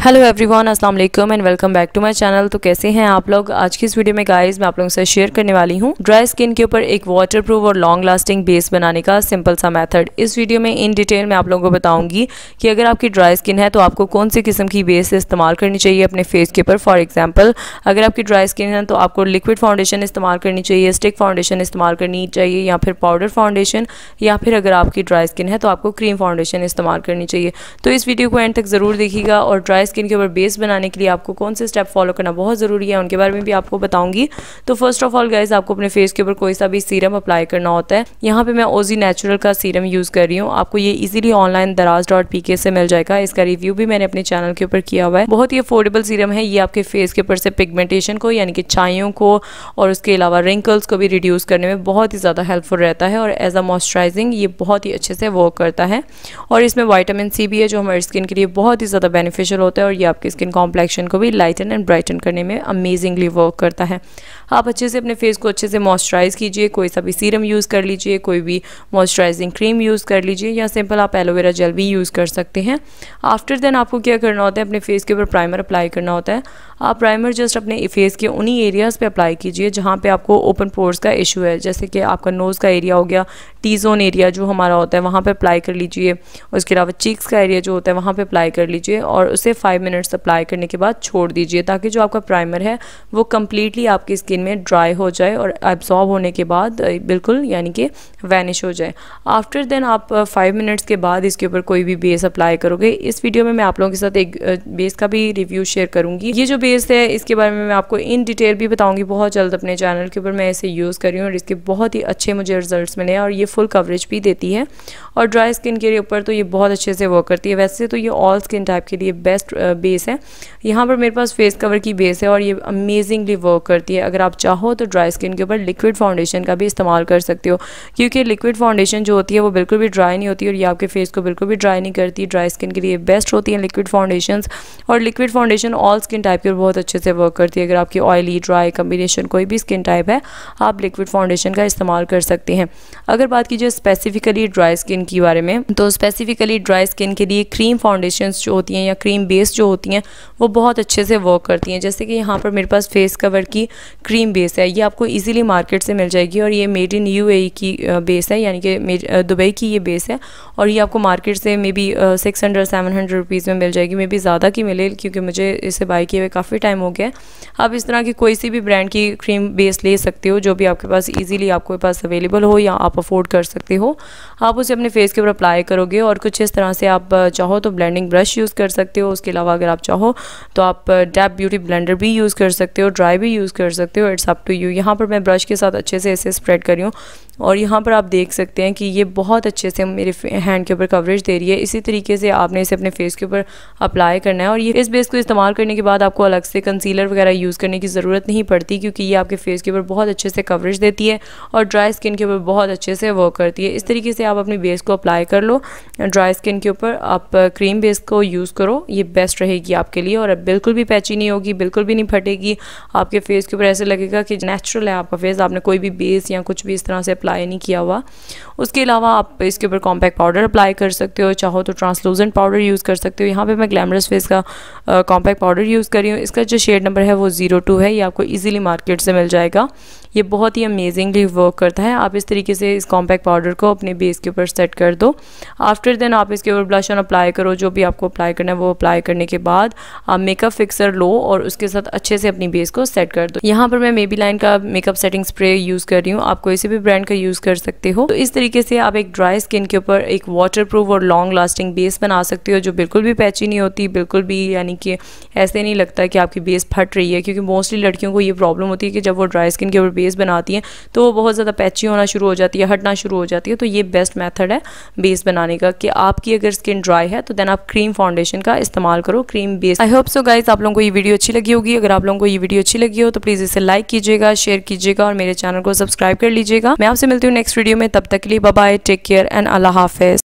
Hello everyone, अस्सलाम वालेकुम and welcome back to my channel. तो कैसे हैं आप लोग। आज की इस वीडियो में गाइस मैं आप लोगों से शेयर करने वाली हूं ड्राई स्किन के ऊपर एक वाटरप्रूफ और लॉन्ग लास्टिंग बेस बनाने का सिंपल सा मेथड। इस वीडियो में इन डिटेल मैं आप लोगों को बताऊंगी कि अगर आपकी ड्राई स्किन है तो आपको कौन सी किस्म की बेस इस्तेमाल करनी चाहिए अपने फेस के ऊपर। फॉर एग्जाम्पल, अगर आपकी ड्राई स्किन है तो आपको लिक्विड फाउंडेशन इस्तेमाल करनी चाहिए, स्टिक फाउंडेशन इस्तेमाल करनी चाहिए, या फिर पाउडर फाउंडेशन, या फिर अगर आपकी ड्राई स्किन है तो आपको क्रीम फाउंडेशन इस्तेमाल करनी चाहिए। तो इस वीडियो को एंड तक ज़रूर देखिएगा और ड्राई स्किन के ऊपर बेस बनाने के लिए आपको कौन से स्टेप फॉलो करना बहुत ज़रूरी है उनके बारे में भी आपको बताऊंगी। तो फर्स्ट ऑफ ऑल गाइस, आपको अपने फेस के ऊपर कोई सा भी सीरम अप्लाई करना होता है। यहाँ पे मैं ओजी नेचुरल का सीरम यूज़ कर रही हूँ। आपको ये इजीली ऑनलाइन daraz.pk से मिल जाएगा। इसका रिव्यू भी मैंने अपने चैनल के ऊपर किया हुआ है। बहुत ही अफोर्डेबल सीरम है। ये आपके फेस के ऊपर से पिगमेंटेशन को यानी कि छाइयों को और उसके अलावा रिंकल्स को भी रिड्यूस करने में बहुत ही ज़्यादा हेल्पफुल रहता है और एज अ मॉइस्चराइजिंग ये बहुत ही अच्छे से वर्क करता है। और इसमें विटामिन सी भी है जो हमारी स्किन के लिए बहुत ही ज़्यादा बेनिफिशियल होता है और ये आपकी स्किन कॉम्प्लेक्शन को भी लाइटन एंड ब्राइटन करने में अमेजिंगली वर्क करता है। आप अच्छे से अपने फेस को अच्छे से मॉइस्चराइज कीजिए। कोई सा भी सीरम यूज़ कर लीजिए, कोई भी मॉइस्चराइजिंग क्रीम यूज़ कर लीजिए, या सिंपल आप एलोवेरा जेल भी यूज़ कर सकते हैं। आफ्टर देन आपको क्या करना होता है, अपने फेस के ऊपर प्राइमर अप्लाई करना होता है। आप प्राइमर जस्ट अपने फेस के उन्हीं एरियाज़ पे अप्लाई कीजिए जहाँ पे आपको ओपन पोर्स का इशू है, जैसे कि आपका नोज़ का एरिया हो गया, टी जोन एरिया जो हमारा होता है वहाँ पे अप्लाई कर लीजिए। उसके अलावा चीक्स का एरिया जो होता है वहाँ पे अप्लाई कर लीजिए और उसे 5 मिनट्स अप्लाई करने के बाद छोड़ दीजिए ताकि जो आपका प्राइमर है वो कम्प्लीटली आपकी स्किन में ड्राई हो जाए और एब्जॉर्ब होने के बाद बिल्कुल यानी कि वैनिश हो जाए। आफ्टर देन आप 5 मिनट्स के बाद इसके ऊपर कोई भी बेस अप्लाई करोगे। इस वीडियो में मैं आप लोगों के साथ एक बेस का भी रिव्यू शेयर करूँगी। ये जो बेस है इसके बारे में मैं आपको इन डिटेल भी बताऊँगी बहुत जल्द अपने चैनल के ऊपर। मैं इसे यूज़ कर रही हूँ और इसके बहुत ही अच्छे मुझे रिजल्ट्स मिले हैं और ये फुल कवरेज भी देती है और ड्राई स्किन के ऊपर तो ये बहुत अच्छे से वर्क करती है। वैसे तो ये ऑल स्किन टाइप के लिए बेस्ट बेस है। यहाँ पर मेरे पास फेस कवर की बेस है और ये अमेजिंगली वर्क करती है। अगर आप चाहो तो ड्राई स्किन के ऊपर लिक्विड फाउंडेशन का भी इस्तेमाल कर सकते हो, क्योंकि लिक्विड फाउंडेशन जो होती है वो बिल्कुल भी ड्राई नहीं होती और ये आपके फेस को बिल्कुल भी ड्राई नहीं करती। ड्राई स्किन के लिए बेस्ट होती है लिक्विड फाउंडेशंस और liquid foundation all skin type के बहुत अच्छे से वर्क करती है। अगर आपकी ऑयली ड्राई कम्बिनेशन कोई भी स्किन टाइप है आप लिक्विड फाउंडेशन का इस्तेमाल कर सकते हैं। अगर बात कीजिए स्पेसिफिकली ड्राई स्किन के बारे में, तो स्पेसिफिकली ड्राई स्किन के लिए क्रीम फाउंडेशंस जो होती हैं या क्रीम बेस जो होती हैं वो बहुत अच्छे से वर्क करती हैं। जैसे कि यहाँ पर मेरे पास फेस कवर की क्रीम बेस है, ये आपको इजीली मार्केट से मिल जाएगी और ये मेड इन यूएई की बेस है, यानी कि दुबई की ये बेस है और ये आपको मार्केट से मे बी 600-700 रुपीज़ में मिल जाएगी। मे बी ज़्यादा की मिले क्योंकि मुझे इसे बाई किए हुए काफ़ी टाइम हो गया है। आप इस तरह की कोई सी भी ब्रांड की क्रीम बेस ले सकते हो जो भी आपके पास ईजिली आपके पास अवेलेबल हो या आप अफोर्ड कर सकते हो। आप उसे अपने फेस के ऊपर अप्लाई करोगे और कुछ इस तरह से आप चाहो तो ब्लेंडिंग ब्रश यूज़ कर सकते हो। उसके अलावा अगर आप चाहो तो आप डैप ब्यूटी ब्लेंडर भी यूज़ कर सकते हो, ड्राई भी यूज़ कर सकते हो, इट्स अप टू यू। यहाँ पर मैं ब्रश के साथ अच्छे से इसे स्प्रेड कर रही हूँ और यहाँ पर आप देख सकते हैं कि ये बहुत अच्छे से मेरे हैंड के ऊपर कवरेज दे रही है। इसी तरीके से आपने इसे अपने फेस के ऊपर अप्लाई करना है और ये इस बेस को इस्तेमाल करने के बाद आपको अलग से कंसीलर वगैरह यूज़ करने की ज़रूरत नहीं पड़ती क्योंकि ये आपके फेस के ऊपर बहुत अच्छे से कवरेज देती है और ड्राई स्किन के ऊपर बहुत अच्छे से वर्क करती है। इस तरीके से आप अपनी बेस को अप्लाई कर लो ड्राई स्किन के ऊपर। आप क्रीम बेस को यूज़ करो, ये बेस्ट रहेगी आपके लिए और बिल्कुल भी पैची नहीं होगी, बिल्कुल भी नहीं फटेगी। आपके फेस के ऊपर ऐसे लगेगा कि नेचुरल है आपका फेस, आपने कोई भी बेस या कुछ भी इस तरह से अप्लाई नहीं किया हुआ। उसके अलावा आप इसके ऊपर कॉम्पैक्ट पाउडर अप्लाई कर सकते हो, चाहो तो ट्रांसलूसेंट पाउडर यूज़ कर सकते हो। यहाँ पे मैं ग्लैमरस फेस का कॉम्पैक्ट पाउडर यूज़ कर रही हूँ। इसका जो शेड नंबर है वो 02 है। ये आपको इजीली मार्केट से मिल जाएगा। ये बहुत ही अमेजिंगली वर्क करता है। आप इस तरीके से इस कॉम्पैक्ट पाउडर को अपने बेस के ऊपर सेट कर दो। आफ्टर देन आप इसके ऊपर ब्लश ऑन अप्लाई करो, जो भी आपको अप्लाई करना है वो अप्लाई करने के बाद आप मेकअप फिक्सर लो और उसके साथ अच्छे से अपनी बेस को सेट कर दो। यहाँ पर मैं मेबीलाइन का मेकअप सेटिंग स्प्रे यूज़ कर रही हूँ, आप कोई से भी ब्रांड का यूज़ कर सकते हो। तो इस तरीके से आप एक ड्राई स्किन के ऊपर एक वाटरप्रूफ और लॉन्ग लास्टिंग बेस बना सकते हो जो बिल्कुल भी पैची नहीं होती, बिल्कुल भी यानी कि ऐसे नहीं लगता कि आपकी बेस फट रही है। क्योंकि मोस्टली लड़कियों को ये प्रॉब्लम होती है कि जब वो ड्राई स्किन के ऊपर बेस बनाती हैं तो वो बहुत ज़्यादा पैची होना शुरू हो जाती है, हटना शुरू हो जाती है। तो ये बेस्ट मेथड है बेस बनाने का कि आपकी अगर स्किन ड्राई है तो देन आप क्रीम फाउंडेशन का इस्तेमाल करो, cream base. I hope so guys आप लोगों को ये वीडियो अच्छी लगी होगी। अगर आप लोगों को ये वीडियो अच्छी लगी हो तो प्लीज़ इसे लाइक कीजिएगा, शेयर कीजिएगा और मेरे चैनल को सब्सक्राइब कर लीजिएगा। मैं आपसे मिलती हूँ नेक्स्ट वीडियो में, तब तक के लिए bye bye, take care and अल्लाह हाफिज़।